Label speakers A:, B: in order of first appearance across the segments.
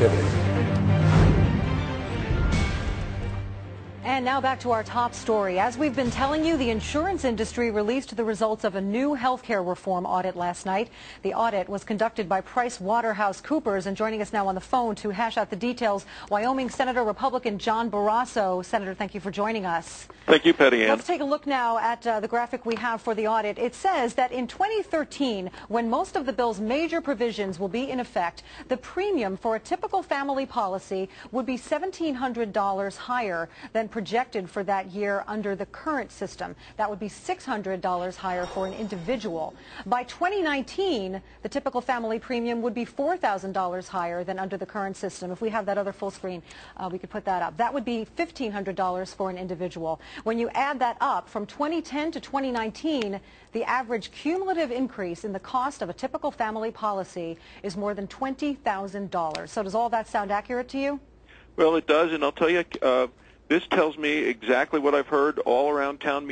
A: activity.
B: And now back to our top story. As we've been telling you, the insurance industry released the results of a new healthcare reform audit last night. The audit was conducted by PricewaterhouseCoopers, and joining us now on the phone to hash out the details, Wyoming Senator Republican John Barrasso. Senator, thank you for joining us.
C: Thank you, Patty Ann.
B: Let's take a look now at the graphic we have for the audit. It says that in 2013, when most of the bill's major provisions will be in effect, the premium for a typical family policy would be $1,700 higher than projected for that year under the current system. That would be $600 higher for an individual. By 2019, the typical family premium would be $4,000 higher than under the current system. If we have that other full screen, we could put that up. That would be $1,500 for an individual. When you add that up, from 2010 to 2019, the average cumulative increase in the cost of a typical family policy is more than $20,000. So does all that sound accurate to you?
C: Well, it does, and I'll tell you, this tells me exactly what I've heard all around town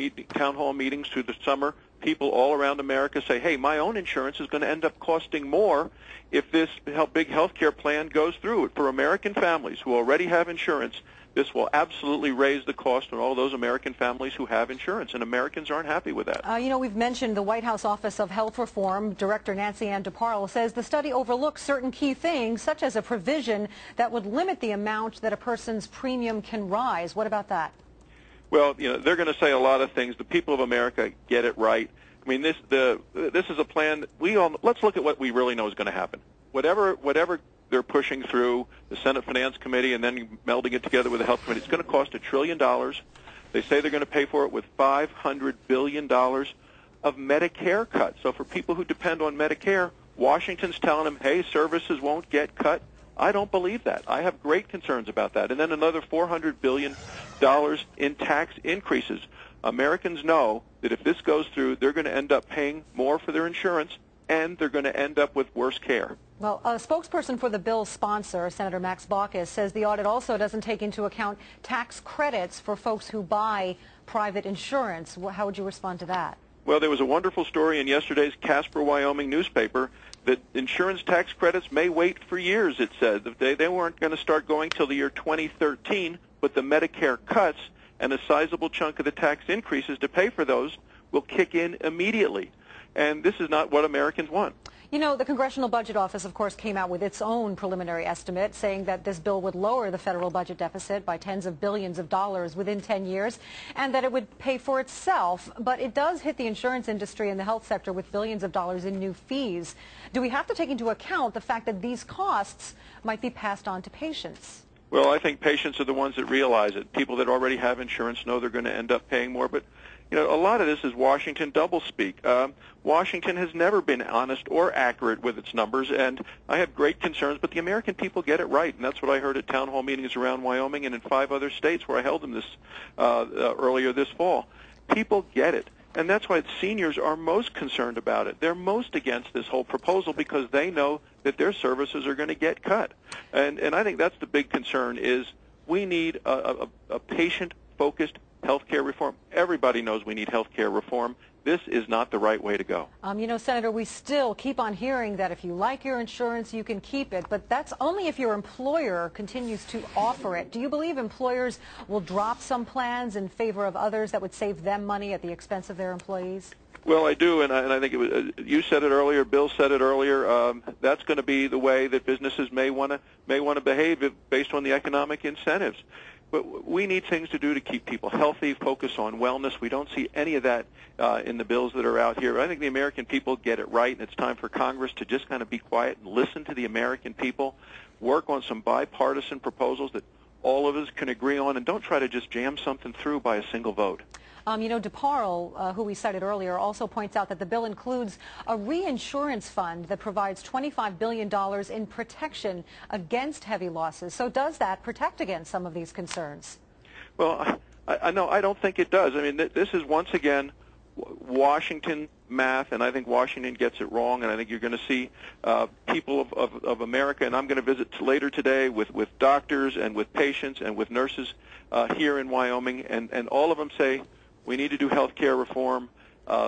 C: hall meetings through the summer. People all around America say, hey, my own insurance is going to end up costing more if this big health care plan goes through. For American families who already have insurance, this will absolutely raise the cost on all those American families who have insurance, and Americans aren't happy with that.
B: You know, we've mentioned the White House Office of Health Reform. Director Nancy Ann DeParle says the study overlooks certain key things, such as a provision that would limit the amount that a person's premium can rise. What about that?
C: Well, you know, they're going to say a lot of things. The people of America get it right. I mean, this is a plan that let's look at what we really know is going to happen. Whatever they're pushing through the Senate Finance Committee and then melding it together with the Health Committee, it's going to cost $1 trillion. They say they're going to pay for it with $500 billion of Medicare cuts. So for people who depend on Medicare, Washington's telling them, hey, services won't get cut. I don't believe that. I have great concerns about that. And then another $400 billion in tax increases. Americans know that if this goes through, they're going to end up paying more for their insurance, and they're going to end up with worse care.
B: Well, a spokesperson for the bill's sponsor, Senator Max Baucus, says the audit also doesn't take into account tax credits for folks who buy private insurance. How would you respond to that?
C: Well, there was a wonderful story in yesterday's Casper, Wyoming newspaper that insurance tax credits may wait for years, it said. They weren't going to start going till the year 2013, but the Medicare cuts and a sizable chunk of the tax increases to pay for those will kick in immediately. And this is not what Americans want.
B: You know, the Congressional Budget Office, of course, came out with its own preliminary estimate saying that this bill would lower the federal budget deficit by tens of billions of dollars within 10 years and that it would pay for itself. But it does hit the insurance industry and the health sector with billions of dollars in new fees. Do we have to take into account the fact that these costs might be passed on to patients?
C: Well, I think patients are the ones that realize it. People that already have insurance know they're going to end up paying more. But, you know, a lot of this is Washington doublespeak. Washington has never been honest or accurate with its numbers, and I have great concerns, but the American people get it right, and that's what I heard at town hall meetings around Wyoming and in 5 other states where I held them earlier this fall. People get it. And that's why seniors are most concerned about it. They're most against this whole proposal because they know that their services are going to get cut. And I think that's the big concern is we need a patient-focused health care reform. Everybody knows we need health care reform. This is not the right way to go.
B: You know, Senator, we still keep on hearing that if you like your insurance, you can keep it. But that's only if your employer continues to offer it. Do you believe employers will drop some plans in favor of others that would save them money at the expense of their employees?
C: Well, I do, and I think it was, you said it earlier, Bill said it earlier. That's going to be the way that businesses may want to behave based on the economic incentives. But we need things to do to keep people healthy, focus on wellness. We don't see any of that in the bills that are out here. I think the American people get it right, and it's time for Congress to just kind of be quiet and listen to the American people, work on some bipartisan proposals that all of us can agree on, and don't try to just jam something through by a single vote.
B: You know, DeParle, who we cited earlier, also points out that the bill includes a reinsurance fund that provides $25 billion in protection against heavy losses. So does that protect against some of these concerns?
C: Well, I don't think it does. I mean, this is once again Washington math, and I think Washington gets it wrong, and I think you're going to see people of America, and I'm going to visit later today with doctors and with patients and with nurses here in Wyoming, and all of them say, we need to do health care reform.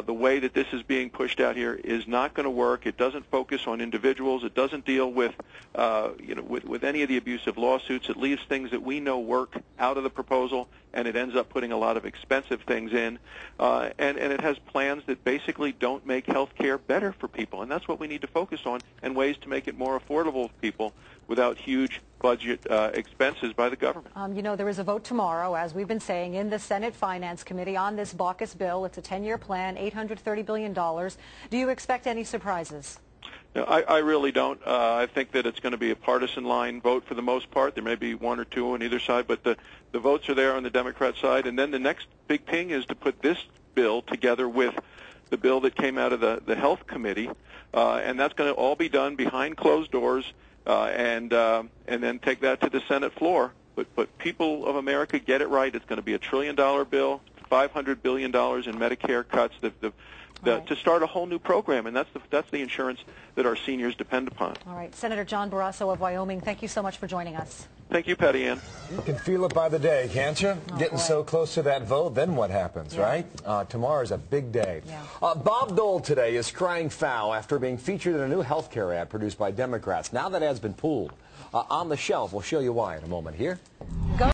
C: the way that this is being pushed out here is not going to work. It doesn't focus on individuals. It doesn't deal with, with any of the abusive lawsuits. It leaves things that we know work out of the proposal, and it ends up putting a lot of expensive things in. And it has plans that basically don't make health care better for people, and that's what we need to focus on, and ways to make it more affordable for people without huge budget expenses by the government.
B: There is a vote tomorrow, as we've been saying, in the Senate Finance Committee on this Baucus bill. It's a 10-year plan, $830 billion. Do you expect any surprises?
C: No, I really don't. I think that it's going to be a partisan line vote for the most part. There may be one or two on either side, but the votes are there on the Democrat side. And then the next big thing is to put this bill together with the bill that came out of the Health Committee, and that's going to all be done behind closed doors, and then take that to the Senate floor. But people of America get it right. It's going to be $1 trillion bill, $500 billion in Medicare cuts, to start a whole new program, and that's the insurance that our seniors depend upon.
B: All right, Senator John Barrasso of Wyoming, thank you so much for joining us.
C: Thank you, Patty Ann.
A: You can feel it by the day, can't you? Getting so close to that vote, then what happens, right? Tomorrow's a big day. Bob Dole today is crying foul after being featured in a new health care ad produced by Democrats. Now that ad's been pulled on the shelf. We'll show you why in a moment here.